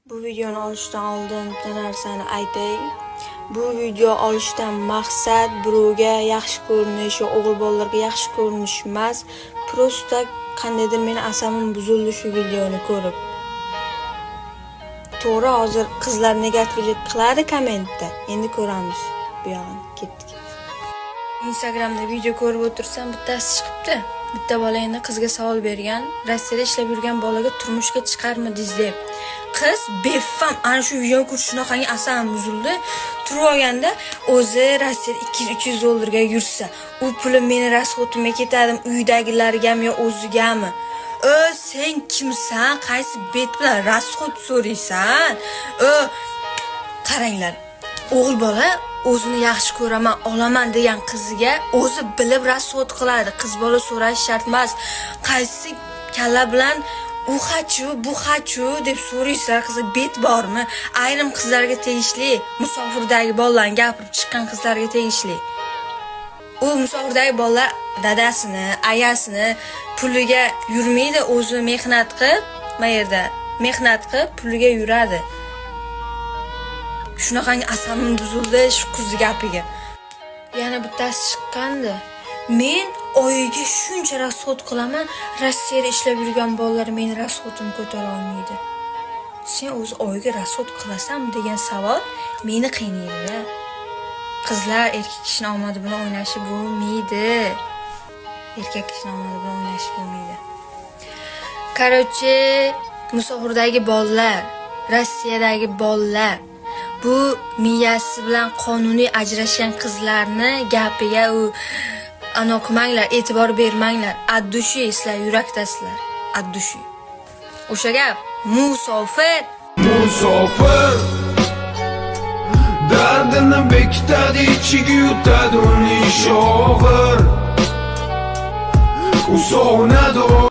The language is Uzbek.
Bu videoni olishdan oldin bitta narsani aytay. Bu video olishdan maqsad birovga yaxshi ko'rinish yo o'g'il bolalarga yaxshi ko'rinish emas. Prosta qandaydir meni asabim buzildi shu videoni ko'rib. To'g'ri, hozir qizlar negativlik qiladi kommentda. Endi ko'ramiz. Bu yog'ini ketdik. Instagramda video ko'rib o'tirsam, bittasi chiqibdi. Bitta bola endi qizga savol bergan, Rossiyada ishlab yurgan bolaga turmushga chiqarmidingiz deb. Qiz befam ana shu video ko'rib shunaqangi asabim buzildi. Turib olganda o'zi Rossiyada 200-300 dollarga yursa, u puli meni rasxotimga ketadi, uydagilargami yo o'zigami? Sen kimsan? Qaysi bet bilan rasxot so'raysan? Qaranglar. O'g'il bola o'zini yaxshi ko'raman, olaman degan qiziga o'zi bilib rasxot qiladi. Qiz bola so'rash shart emas. Qaysi kalla bilan u xachu, bu xachu deb so'raysizlar, qizi bet bormi? Ayrim qizlarga tegishli, musofirdagi bolalarni gapirib chiqqan qizlarga tegishli. U musofirdagi bolalar dadasini, ayasini puliga yurmaydi, o'zi mehnat qilib, mayerda mehnat qilib puliga yuradi. Shunaqangi asabim buzildi shu qiz gapiga. Yana bittasi chiqqandi. Men oyiga shuncha rasxot qilaman, Rossiyada ishlab yurgan bolalar meni rasxotimni ko'tara olmaydi. Sen o'zi oyiga rasxot qilasanmi degan savol meni qiynaydi. Qizlar erkak kishining omadi bilan o'ynashib bo'lmaydi. Erkak kishining omadi bilan o'ynashib bo'lmaydi. Qarochi, musofirdagi bolalar, Rossiyadagi bolalar bu miyasi bilan qonuniy ajrashgan qizlarni gapiga anoqmanglar, e'tibor bermanglar. Addushi sizlar yurakdasizlar. Addushi. O'sha gap musofir dardini bekitadi, ichiga yutadi uning sho'g'ir. U sog'inadi